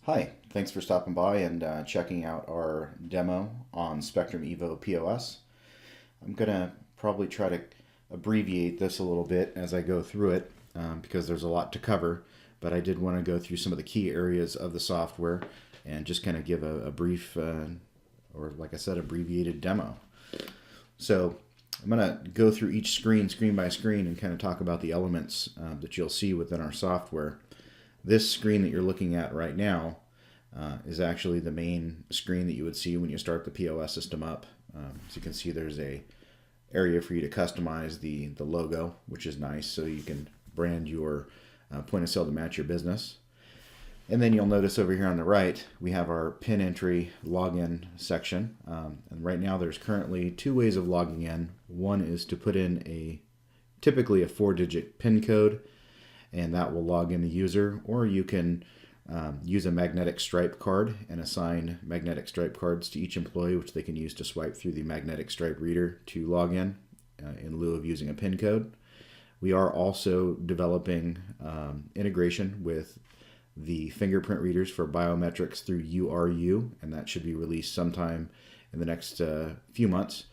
Hi, thanks for stopping by and checking out our demo on Spectrum EVO POS. I'm going to probably try to abbreviate this a little bit as I go through it because there's a lot to cover, but I did want to go through some of the key areas of the software and just kind of give a brief, or like I said, abbreviated demo. So I'm going to go through each screen by screen, and kind of talk about the elements that you'll see within our software. This screen that you're looking at right now is actually the main screen that you would see when you start the POS system up. As you can see, there's a area for you to customize the logo, which is nice, so you can brand your point of sale to match your business. And then you'll notice over here on the right, we have our PIN entry login section. And right now there's currently two ways of logging in. One is to put in typically a 4-digit PIN code, and that will log in the user, or you can use a magnetic stripe card and assign magnetic stripe cards to each employee, which they can use to swipe through the magnetic stripe reader to log in lieu of using a PIN code. We are also developing integration with the fingerprint readers for biometrics through URU, and that should be released sometime in the next few months.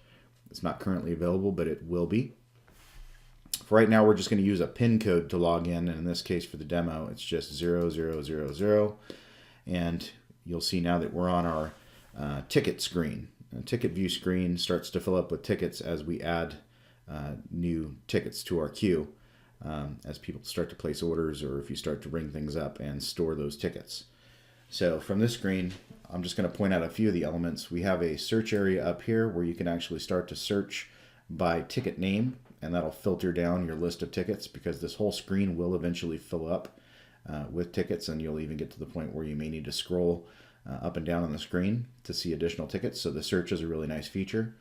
It's not currently available, but it will be. For right now, we're just going to use a PIN code to log in, and in this case for the demo, it's just 0000. And you'll see now that we're on our ticket screen. A ticket view screen starts to fill up with tickets as we add new tickets to our queue, as people start to place orders, or if you start to ring things up and store those tickets. So from this screen, I'm just going to point out a few of the elements. We have a search area up here where you can actually start to search by ticket name, and that'll filter down your list of tickets, because this whole screen will eventually fill up with tickets, and you'll even get to the point where you may need to scroll up and down on the screen to see additional tickets. So the search is a really nice feature.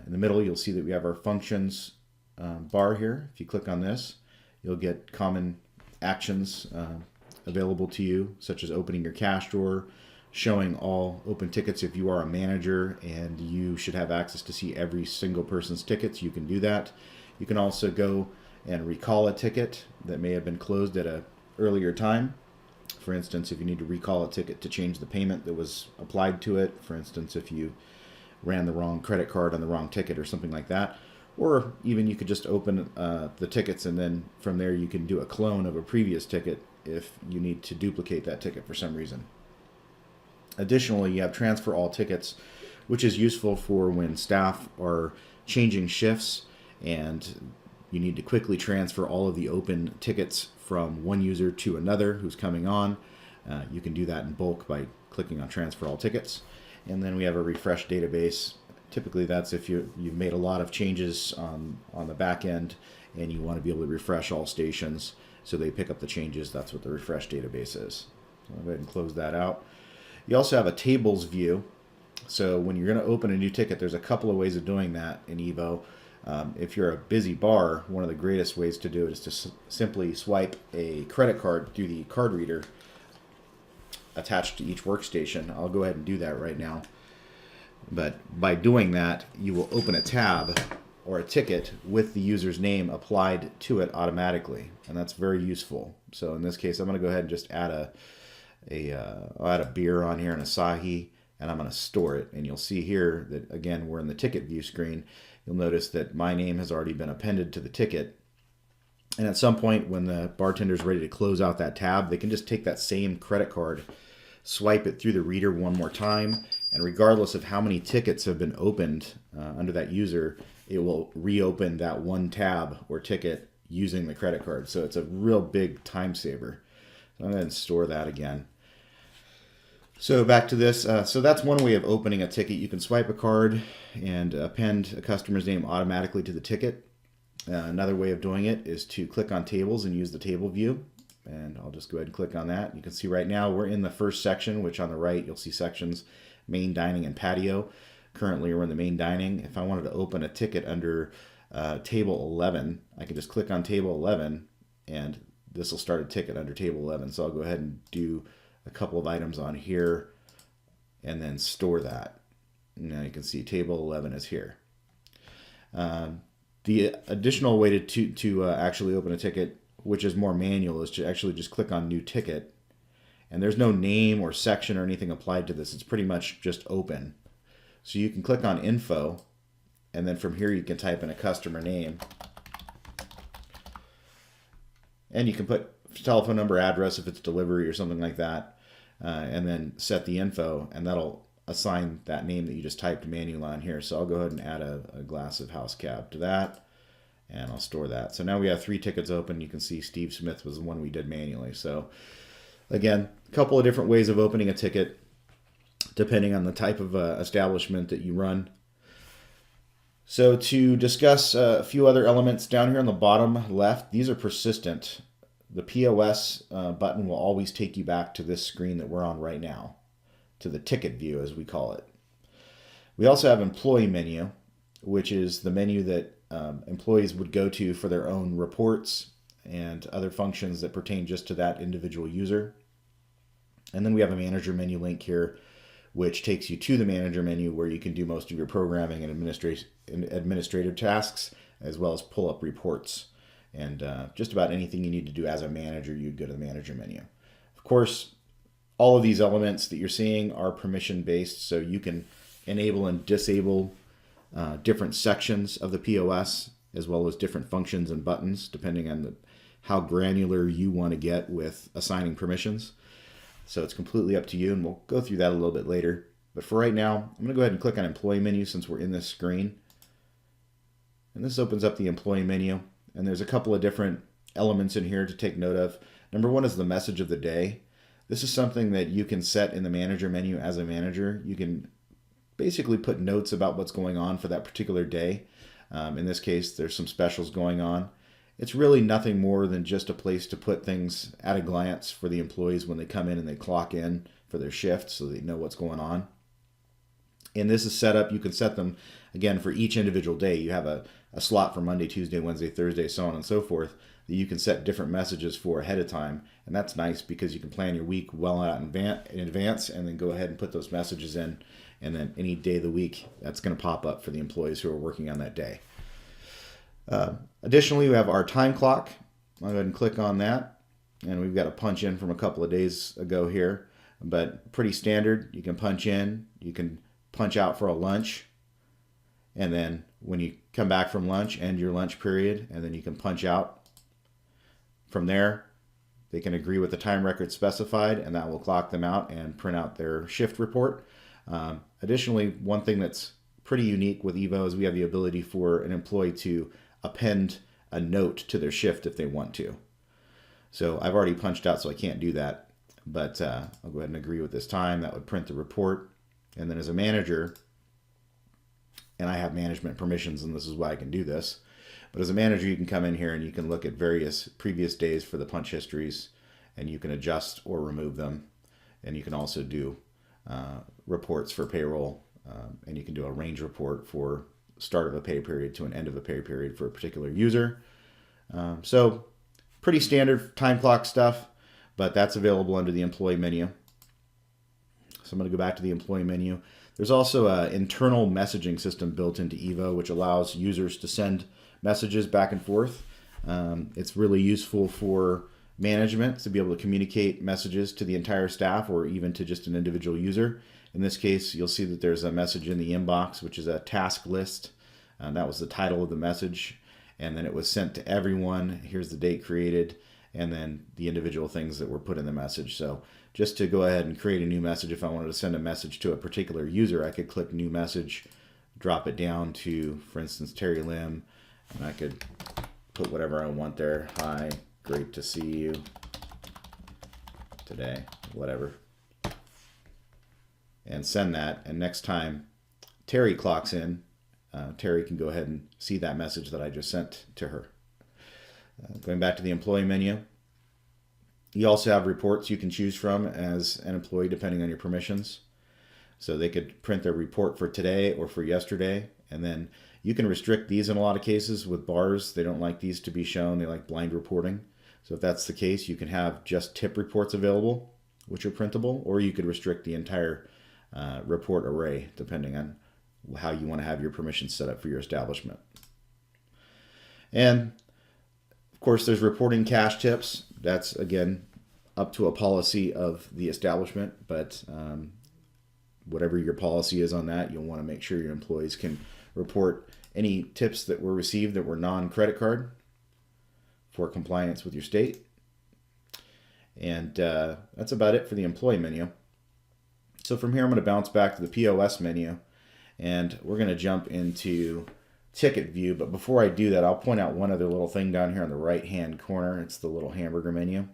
In the middle, you'll see that we have our functions bar here. If you click on this, you'll get common actions available to you, such as opening your cash drawer, showing all open tickets. If you are a manager and you should have access to see every single person's tickets, you can do that. You can also go and recall a ticket that may have been closed at an earlier time. For instance, if you need to recall a ticket to change the payment that was applied to it, for instance, if you ran the wrong credit card on the wrong ticket or something like that. Or even you could just open the tickets, and then from there you can do a clone of a previous ticket if you need to duplicate that ticket for some reason. Additionally, you have transfer all tickets, which is useful for when staff are changing shifts and you need to quickly transfer all of the open tickets from one user to another who's coming on. You can do that in bulk by clicking on transfer all tickets. And then we have a refresh database. Typically that's if you've made a lot of changes on the back end and you want to be able to refresh all stations so they pick up the changes. That's what the refresh database is. So I'll go ahead and close that out. You also have a tables view. So when you're going to open a new ticket, there's a couple of ways of doing that in EVO. If you're a busy bar, one of the greatest ways to do it is to simply swipe a credit card through the card reader attached to each workstation. I'll go ahead and do that right now. But by doing that, you will open a tab or a ticket with the user's name applied to it automatically, and that's very useful. So in this case, I'm going to go ahead and just add I'll add a beer on here, an Asahi, and I'm going to store it. And you'll see here that, again, we're in the ticket view screen. You'll notice that my name has already been appended to the ticket. And at some point when the bartender's ready to close out that tab, they can just take that same credit card, swipe it through the reader one more time, and regardless of how many tickets have been opened under that user, it will reopen that one tab or ticket using the credit card. So it's a real big time saver. So I'm going to store that again. So back to this. So that's one way of opening a ticket. You can swipe a card and append a customer's name automatically to the ticket. Another way of doing it is to click on tables and use the table view. And I'll just go ahead and click on that. You can see right now we're in the first section, which on the right you'll see sections main dining and patio. Currently we're in the main dining. If I wanted to open a ticket under table 11, I can just click on table 11 and this will start a ticket under table 11. So I'll go ahead and do a couple of items on here and then store that. Now you can see table 11 is here. The additional way to actually open a ticket, which is more manual, is to actually just click on new ticket And there's no name or section or anything applied to this. It's pretty much just open. So you can click on info, and then from here you can type in a customer name. And you can put telephone number, address if it's delivery or something like that, and then set the info, and that'll assign that name that you just typed manually on here. So I'll go ahead and add a glass of house cab to that, and I'll store that. So now we have 3 tickets open. You can see Steve Smith was the one we did manually. So again, a couple of different ways of opening a ticket depending on the type of establishment that you run. So to discuss a few other elements down here on the bottom left, these are persistent. The POS button will always take you back to this screen that we're on right now, to the ticket view as we call it. We also have employee menu, which is the menu that employees would go to for their own reports and other functions that pertain just to that individual user. And then we have a manager menu link here, which takes you to the manager menu where you can do most of your programming and administrative tasks, as well as pull up reports. And just about anything you need to do as a manager, you'd go to the manager menu. Of course, all of these elements that you're seeing are permission based, so you can enable and disable different sections of the POS, as well as different functions and buttons, depending on how granular you want to get with assigning permissions. So it's completely up to you, and we'll go through that a little bit later. But for right now, I'm going to go ahead and click on Employee Menu since we're in this screen. And this opens up the Employee Menu, and there's a couple of different elements in here to take note of. Number one is the message of the day. This is something that you can set in the manager menu as a manager. You can basically put notes about what's going on for that particular day. In this case, there's some specials going on. It's really nothing more than just a place to put things at a glance for the employees when they come in and they clock in for their shift so they know what's going on. And this is set up, you can set them, again, for each individual day. You have a slot for Monday, Tuesday, Wednesday, Thursday, so on and so forth, that you can set different messages for ahead of time. And that's nice because you can plan your week well out in advance and then go ahead and put those messages in. And then any day of the week, that's going to pop up for the employees who are working on that day. Additionally, we have our time clock. I'll go ahead and click on that. And we've got a punch in from a couple of days ago here, but pretty standard. You can punch in, you can punch out for a lunch, and then when you come back from lunch, end your lunch period, and then you can punch out. From there, they can agree with the time record specified, and that will clock them out and print out their shift report. Additionally, one thing that's pretty unique with EVO is we have the ability for an employee to append a note to their shift if they want to. So I've already punched out, so I can't do that, but I'll go ahead and agree with this time. That would print the report. And then as a manager, and I have management permissions, and this is why I can do this, but as a manager, you can come in here and you can look at various previous days for the punch histories, and you can adjust or remove them. And you can also do reports for payroll, and you can do a range report for start of a pay period to an end of a pay period for a particular user. So pretty standard time clock stuff, but that's available under the employee menu. So I'm going to go back to the employee menu. There's also an internal messaging system built into EVO, which allows users to send messages back and forth. It's really useful for management to be able to communicate messages to the entire staff or even to just an individual user. In this case, you'll see that there's a message in the inbox, which is a task list. That was the title of the message. And then it was sent to everyone. Here's the date created, and then the individual things that were put in the message. So just to go ahead and create a new message, if I wanted to send a message to a particular user, I could click New Message, drop it down to, for instance, Terry Lim, and I could put whatever I want there. Hi, great to see you today, whatever. And send that, and next time Terry clocks in, Terry can go ahead and see that message that I just sent to her. Going back to the employee menu, you also have reports you can choose from as an employee depending on your permissions. So they could print their report for today or for yesterday, and then you can restrict these in a lot of cases with bars. They don't like these to be shown. They like blind reporting. So if that's the case, you can have just tip reports available, which are printable, or you could restrict the entire report array depending on how you want to have your permissions set up for your establishment. And of course, there's reporting cash tips. That's, again, up to a policy of the establishment, but whatever your policy is on that, you'll want to make sure your employees can report any tips that were received that were non-credit card for compliance with your state. And that's about it for the employee menu. So from here, I'm going to bounce back to the POS menu, and we're going to jump into ticket view. But before I do that, I'll point out one other little thing down here on the right-hand corner. It's the little hamburger menu.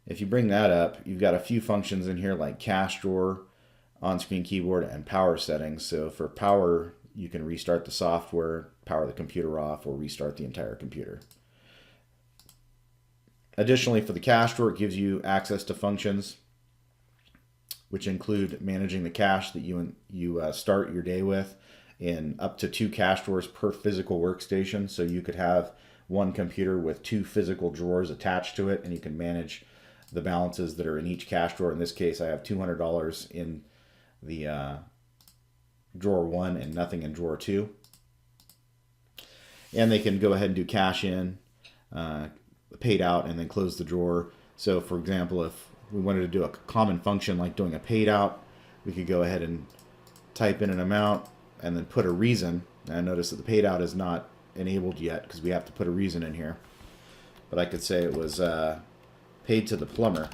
If you bring that up, you've got a few functions in here like cash drawer, on-screen keyboard, and power settings. So for power, you can restart the software, power the computer off, or restart the entire computer. Additionally, for the cash drawer, it gives you access to functions which include managing the cache that you start your day with in up to 2 cache drawers per physical workstation. So you could have one computer with 2 physical drawers attached to it, and you can manage the balances that are in each cache drawer. In this case, I have $200 in the drawer 1 and nothing in drawer 2. And they can go ahead and do cash in, paid out, and then close the drawer. So for example, if we wanted to do a common function like doing a paid out, we could go ahead and type in an amount and then put a reason. And notice that the paid out is not enabled yet because we have to put a reason in here. But I could say it was paid to the plumber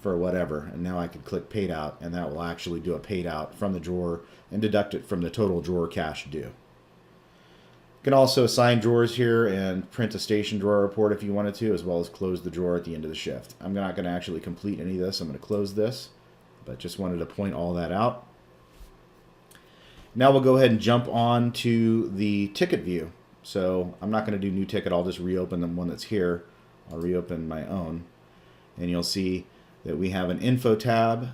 for whatever, and now I could click paid out, and that will actually do a paid out from the drawer and deduct it from the total drawer cash due. You can also assign drawers here and print a station drawer report if you wanted to, as well as close the drawer at the end of the shift. I'm not going to actually complete any of this. I'm going to close this, but just wanted to point all that out. Now we'll go ahead and jump on to the ticket view. So I'm not going to do new ticket. I'll just reopen the one that's here. I'll reopen my own, and you'll see that we have an info tab,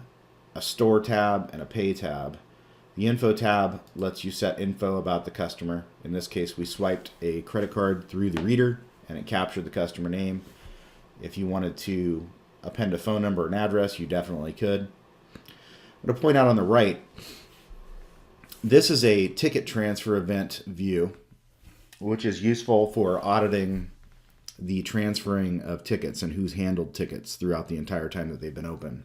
a store tab, and a pay tab. The info tab lets you set info about the customer. In this case, we swiped a credit card through the reader and it captured the customer name. If you wanted to append a phone number or an address, you definitely could. I'm going to point out on the right, this is a ticket transfer event view, which is useful for auditing the transferring of tickets and who's handled tickets throughout the entire time that they've been open.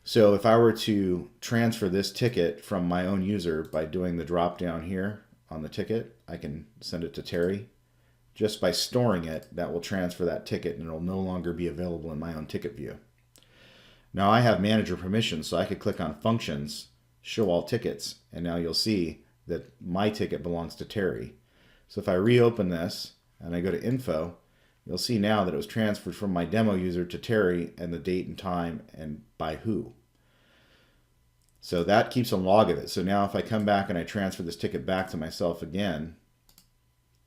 So if I were to transfer this ticket from my own user by doing the drop down here on the ticket, I can send it to Terry. Just by storing it, that will transfer that ticket and it'll no longer be available in my own ticket view. Now I have manager permissions, so I could click on functions, show all tickets, and now you'll see that my ticket belongs to Terry. So if I reopen this and I go to info, you'll see now that it was transferred from my demo user to Terry and the date and time and by who. So that keeps a log of it. So now if I come back and I transfer this ticket back to myself again,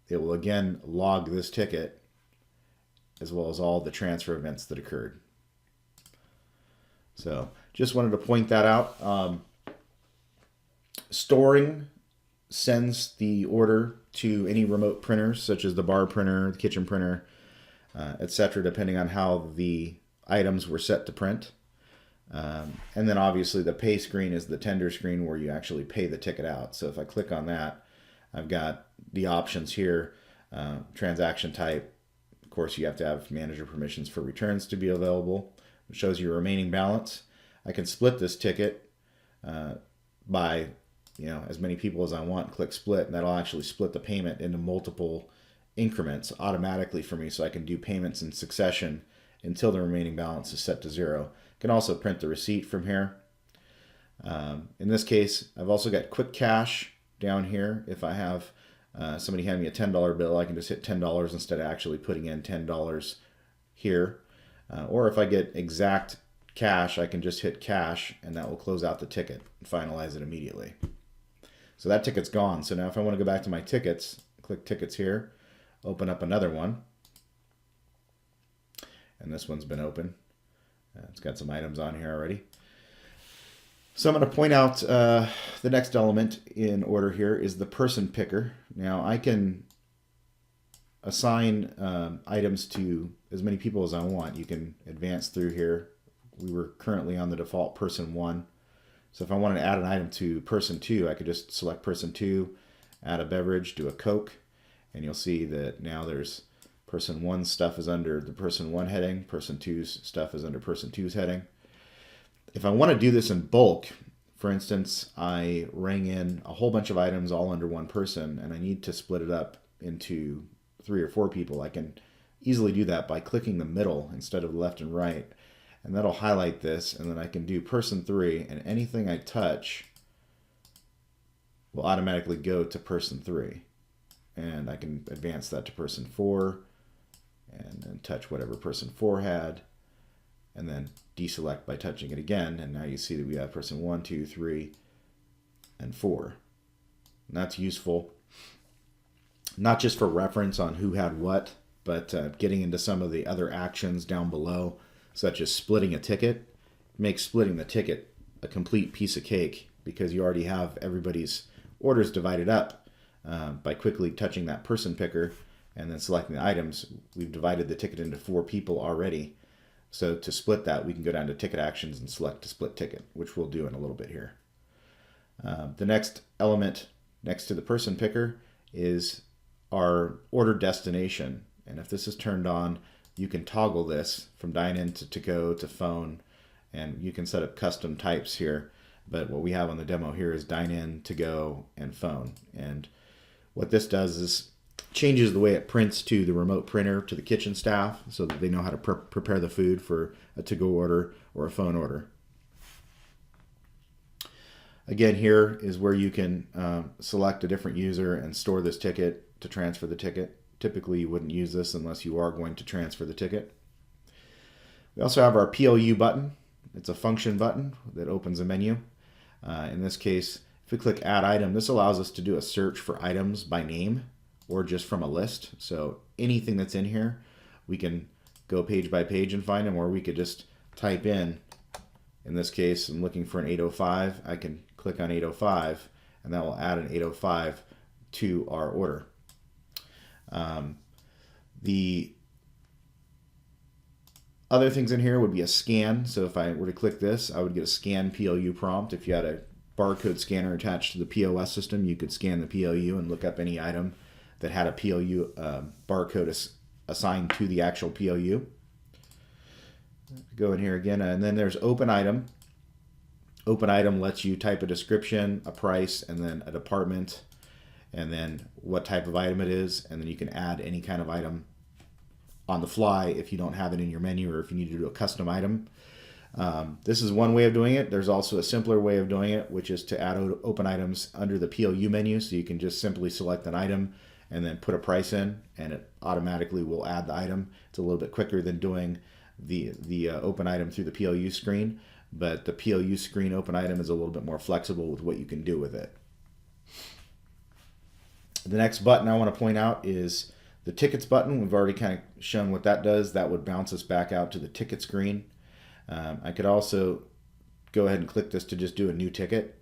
it will again log this ticket as well as all the transfer events that occurred. So just wanted to point that out. Storing sends the order to any remote printers such as the bar printer, the kitchen printer, etc., depending on how the items were set to print. And then obviously the pay screen is the tender screen where you actually pay the ticket out. So if I click on that, I've got the options here. Transaction type, of course you have to have manager permissions for returns to be available. It shows your remaining balance. I can split this ticket by as many people as I want. Click split, and that'll actually split the payment into multiple increments automatically for me, so I can do payments in succession until the remaining balance is set to 0. Can also print the receipt from here. In this case, I've also got quick cash down here. If I have somebody hand me a $10 bill, I can just hit $10 instead of actually putting in $10 here. Or if I get exact cash, I can just hit cash, and that will close out the ticket and finalize it immediately. So that ticket's gone. So now if I want to go back to my tickets, click tickets here, open up another one. And this one's been open. It's got some items on here already. So I'm going to point out the next element in order here is the person picker. Now I can assign items to as many people as I want. You can advance through here. We were currently on the default person 1. So if I wanted to add an item to person 2, I could just select person 2, add a beverage, do a Coke, and you'll see that now there's Person 1's stuff is under the person 1 heading. Person 2's stuff is under person 2's heading. If I want to do this in bulk, for instance, I ring in a whole bunch of items all under one person, and I need to split it up into 3 or 4 people, I can easily do that by clicking the middle instead of left and right. And that'll highlight this, and then I can do person 3, and anything I touch will automatically go to person 3. And I can advance that to person 4, and then touch whatever person 4 had, and then deselect by touching it again, and now you see that we have person 1, 2, 3, and 4. And that's useful, not just for reference on who had what, but getting into some of the other actions down below, such as splitting a ticket. Makes splitting the ticket a complete piece of cake, because you already have everybody's orders divided up by quickly touching that person picker and then selecting the items. We've divided the ticket into 4 people already. So to split that, we can go down to ticket actions and select to split ticket, which we'll do in a little bit here. The next element next to the person picker is our order destination. And if this is turned on, you can toggle this from dine-in to go to phone, and you can set up custom types here. But what we have on the demo here is dine-in, to go, and phone. And what this does is changes the way it prints to the remote printer, to the kitchen staff, so that they know how to prepare the food for a to-go order or a phone order. Again, here is where you can select a different user and store this ticket to transfer the ticket. Typically, you wouldn't use this unless you are going to transfer the ticket. We also have our PLU button. It's a function button that opens a menu. In this case, if we click Add Item, this allows us to do a search for items by name or just from a list. So anything that's in here, we can go page by page and find them, or we could just type in this case, I'm looking for an 805. I can click on 805, and that will add an 805 to our order. The other things in here would be a scan. So if I were to click this, I would get a scan PLU prompt. If you had a barcode scanner attached to the POS system, you could scan the PLU and look up any item that had a PLU barcode assigned to the actual PLU. Go in here again, and then there's Open Item. Open Item lets you type a description, a price, and then a department, and then what type of item it is, and then you can add any kind of item on the fly if you don't have it in your menu, or if you need to do a custom item. This is one way of doing it. There's also a simpler way of doing it, which is to add open items under the PLU menu. So you can just simply select an item and then put a price in, and it automatically will add the item. It's a little bit quicker than doing the open item through the PLU screen, but the PLU screen open item is a little bit more flexible with what you can do with it. The next button I want to point out is the tickets button. We've already kind of shown what that does. That would bounce us back out to the ticket screen. I could also go ahead and click this to just do a new ticket.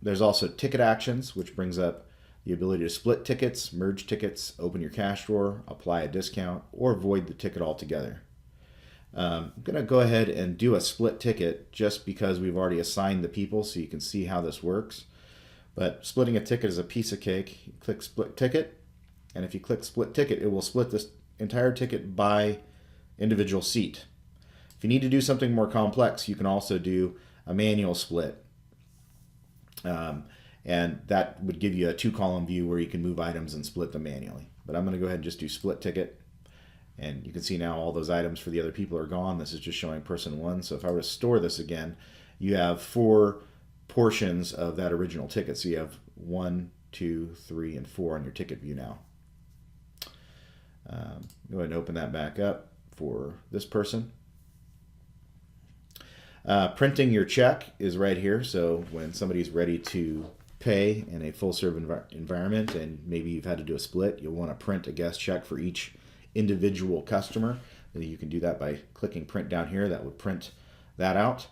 There's also ticket actions, which brings up the ability to split tickets, merge tickets, open your cash drawer, apply a discount, or void the ticket altogether. I'm going to go ahead and do a split ticket just because we've already assigned the people, so you can see how this works. But splitting a ticket is a piece of cake. You click split ticket, and if you click split ticket, it will split this entire ticket by individual seat. If you need to do something more complex, you can also do a manual split. And that would give you a 2-column view where you can move items and split them manually. But I'm going to go ahead and just do split ticket. And you can see now all those items for the other people are gone. This is just showing person 1. So if I were to store this again, you have 4 portions of that original ticket. So you have 1, 2, 3, and 4 on your ticket view now. Go ahead and open that back up for this person. Printing your check is right here. So when somebody's ready to pay in a full serve environment, and maybe you've had to do a split, you'll want to print a guest check for each individual customer. You can do that by clicking print down here. That would print that out.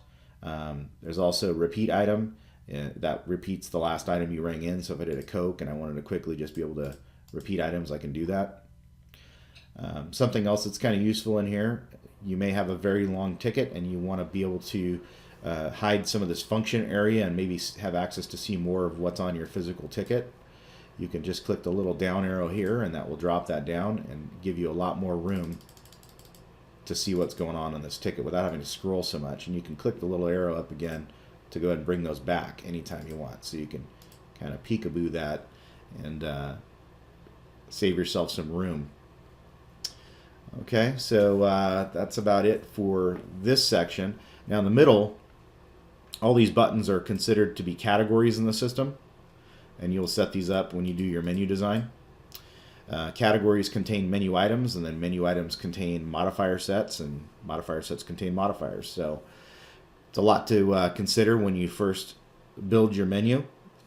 There's also repeat item. That repeats the last item you rang in. So if I did a Coke and I wanted to quickly just be able to repeat items, I can do that. Something else that's kind of useful in here, you may have a very long ticket and you want to be able to hide some of this function area and maybe have access to see more of what's on your physical ticket. you can just click the little down arrow here, and that will drop that down and give you a lot more room to see what's going on in this ticket without having to scroll so much. And you can click the little arrow up again to go ahead and bring those back anytime you want. So you can kind of peekaboo that and save yourself some room. Okay, so that's about it for this section. Now in the middle, all these buttons are considered to be categories in the system, and you'll set these up when you do your menu design. Categories contain menu items, and then menu items contain modifier sets, and modifier sets contain modifiers. So it's a lot to consider when you first build your menu,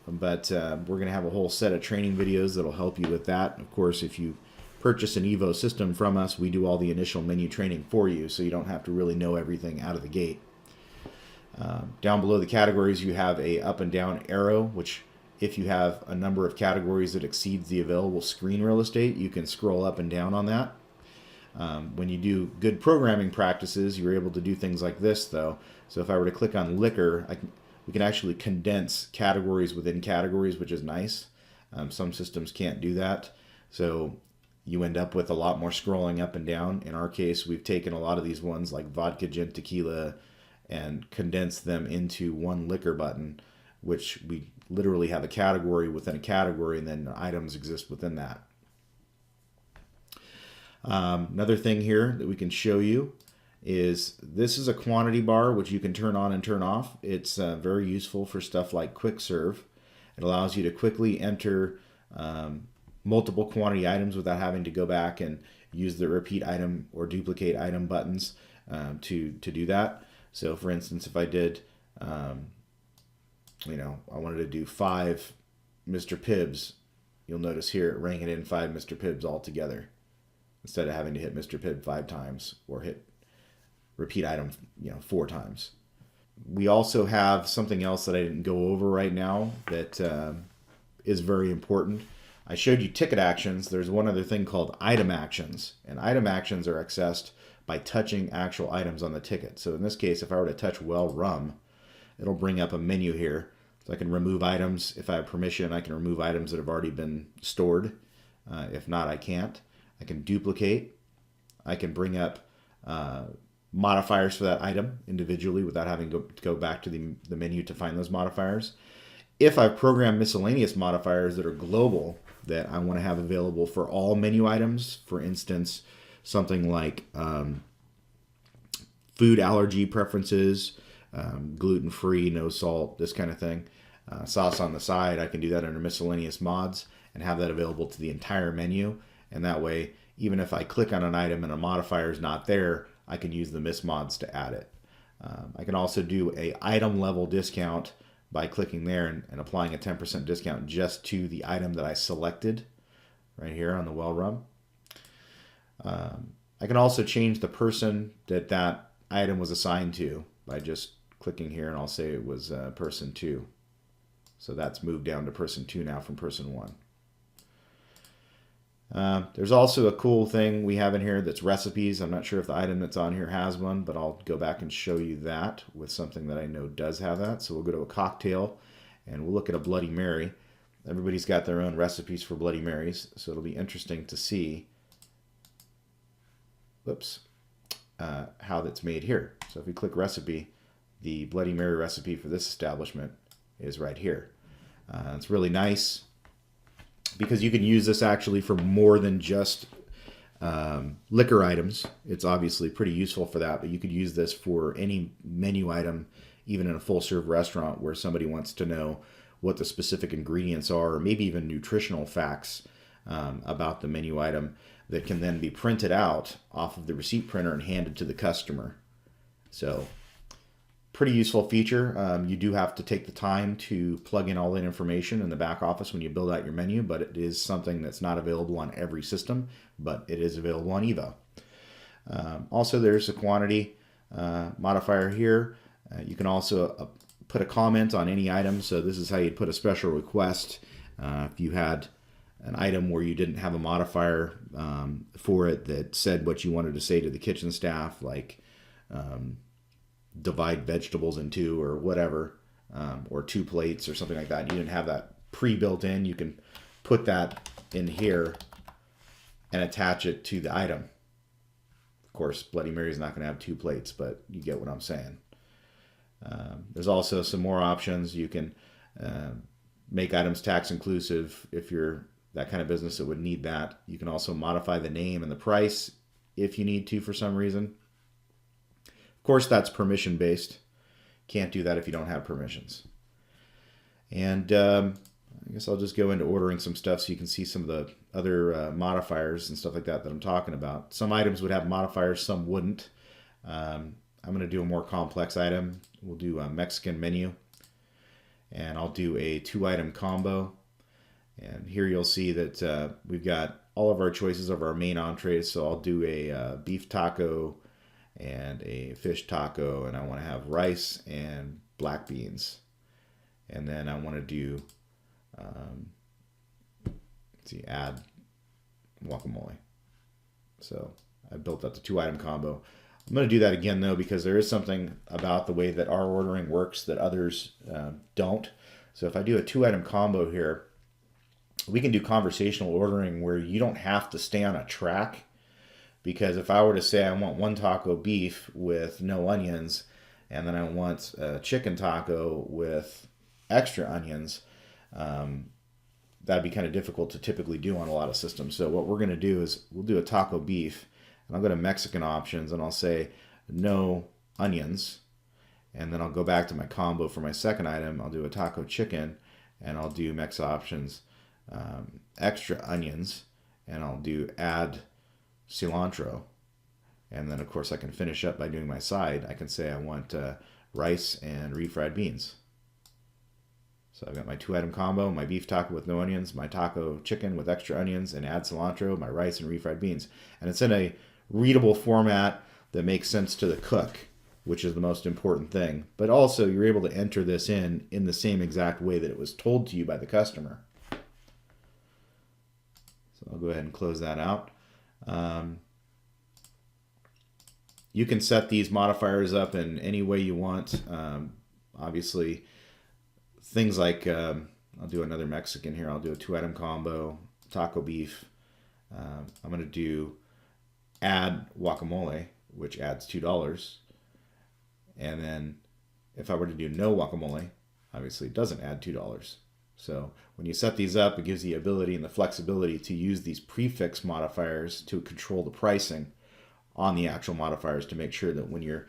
but we're going to have a whole set of training videos that'll help you with that. Of course, if you purchase an EVO system from us, we do all the initial menu training for you, so you don't have to really know everything out of the gate. Down below the categories, you have a up and down arrow, which if you have a number of categories that exceeds the available screen real estate, you can scroll up and down on that. When you do good programming practices, you're able to do things like this, though. So if I were to click on liquor, we can actually condense categories within categories, which is nice. Some systems can't do that. So you end up with a lot more scrolling up and down. In our case, we've taken a lot of these ones like vodka, gin, tequila, and condensed them into one liquor button, which we literally have a category within a category, and then items exist within that. Another thing here that we can show you is this is a quantity bar, which you can turn on and turn off. It's very useful for stuff like quick serve. It allows you to quickly enter multiple quantity items without having to go back and use the repeat item or duplicate item buttons to do that. So for instance, if I did, I wanted to do 5 Mr. Pibbs, you'll notice here it rang it in 5 Mr. Pibbs all together, instead of having to hit Mr. Pibb 5 times or hit repeat item 4 times. We also have something else that I didn't go over right now that is very important. I showed you ticket actions. There's one other thing called item actions, and item actions are accessed by touching actual items on the ticket. So in this case, if I were to touch well rum, it'll bring up a menu here. So I can remove items. If I have permission, I can remove items that have already been stored. If not, I can't. I can duplicate. I can bring up modifiers for that item individually without having to go back to the menu to find those modifiers. If I've programmed miscellaneous modifiers that are global that I want to have available for all menu items, for instance, something like food allergy preferences, gluten-free, no salt, this kind of thing, sauce on the side, I can do that under miscellaneous mods and have that available to the entire menu. And that way, even if I click on an item and a modifier is not there, I can use the mismods to add it. I can also do a item level discount by clicking there and applying a 10% discount just to the item that I selected right here on the well rum. I can also change the person that item was assigned to by just clicking here, and I'll say it was person 2. So that's moved down to person 2 now from person 1. There's also a cool thing we have in here that's recipes. I'm not sure if the item that's on here has one, but I'll go back and show you that with something that I know does have that. So we'll go to a cocktail and we'll look at a Bloody Mary. Everybody's got their own recipes for Bloody Marys, so it'll be interesting to see how that's made here. So if we click recipe, the Bloody Mary recipe for this establishment is right here. It's really nice because you can use this actually for more than just liquor items. It's obviously pretty useful for that, but you could use this for any menu item, even in a full serve restaurant where somebody wants to know what the specific ingredients are, or maybe even nutritional facts about the menu item that can then be printed out off of the receipt printer and handed to the customer. So pretty useful feature. You do have to take the time to plug in all that information in the back office when you build out your menu, but it is something that's not available on every system, but it is available on EVO. Also, there's a quantity modifier here. You can also put a comment on any item. So this is how you'd put a special request. If you had an item where you didn't have a modifier for it that said what you wanted to say to the kitchen staff, like divide vegetables in 2 or whatever, or 2 plates or something like that. You didn't have that pre-built in. You can put that in here and attach it to the item. Of course, Bloody Mary is not going to have 2 plates, but you get what I'm saying. There's also some more options. You can make items tax inclusive if you're that kind of business that would need that. You can also modify the name and the price if you need to for some reason. Of course, that's permission based. Can't do that if you don't have permissions. And I guess I'll just go into ordering some stuff so you can see some of the other modifiers and stuff like that I'm talking about. Some items would have modifiers, some wouldn't. I'm going to do a more complex item. We'll do a Mexican menu. And I'll do a 2-item combo. And here you'll see that we've got all of our choices of our main entrees. So I'll do a beef taco and a fish taco, and I want to have rice and black beans. And then I want to do, add guacamole. So I built up the 2-item combo. I'm going to do that again, though, because there is something about the way that our ordering works that others don't. So if I do a 2-item combo here, we can do conversational ordering where you don't have to stay on a track. Because if I were to say I want 1 taco beef with no onions, and then I want a chicken taco with extra onions, that'd be kind of difficult to typically do on a lot of systems. So what we're going to do is we'll do a taco beef, and I'll go to Mexican options, and I'll say no onions, and then I'll go back to my combo for my second item. I'll do a taco chicken, and I'll do Mex options, extra onions, and I'll do add cilantro, and then of course I can finish up by doing my side. I can say I want rice and refried beans. So I've got my 2-item combo, my beef taco with no onions, my taco chicken with extra onions and add cilantro, my rice and refried beans. And it's in a readable format that makes sense to the cook, which is the most important thing. But also you're able to enter this in the same exact way that it was told to you by the customer. So I'll go ahead and close that out. You can set these modifiers up in any way you want. Obviously, things like, I'll do another Mexican here. I'll do a 2-item combo, taco beef. I'm going to do add guacamole, which adds $2. And then if I were to do no guacamole, obviously it doesn't add $2. So when you set these up, it gives the ability and the flexibility to use these prefix modifiers to control the pricing on the actual modifiers to make sure that when you're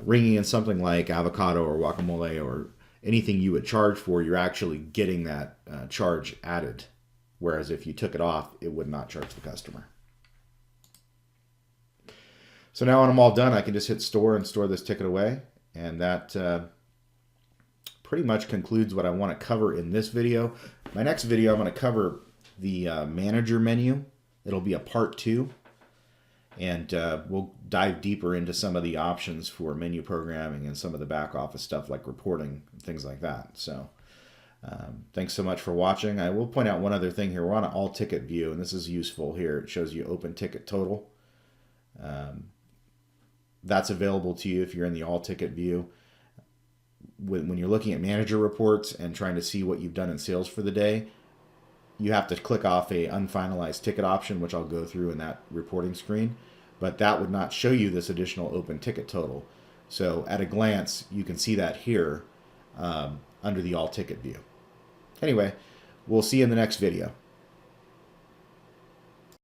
ringing in something like avocado or guacamole or anything you would charge for, you're actually getting that charge added. Whereas if you took it off, it would not charge the customer. So now when I'm all done, I can just hit store and store this ticket away. And that pretty much concludes what I want to cover in this video. My next video, I'm going to cover the manager menu. It'll be a part 2. And we'll dive deeper into some of the options for menu programming and some of the back office stuff like reporting and things like that. So thanks so much for watching. I will point out one other thing here. We're on an all ticket view, and this is useful here. It shows you open ticket total. That's available to you if you're in the all ticket view. When you're looking at manager reports and trying to see what you've done in sales for the day, you have to click off a unfinalized ticket option, which I'll go through in that reporting screen, but that would not show you this additional open ticket total. So at a glance, you can see that here under the all ticket view. Anyway, we'll see you in the next video.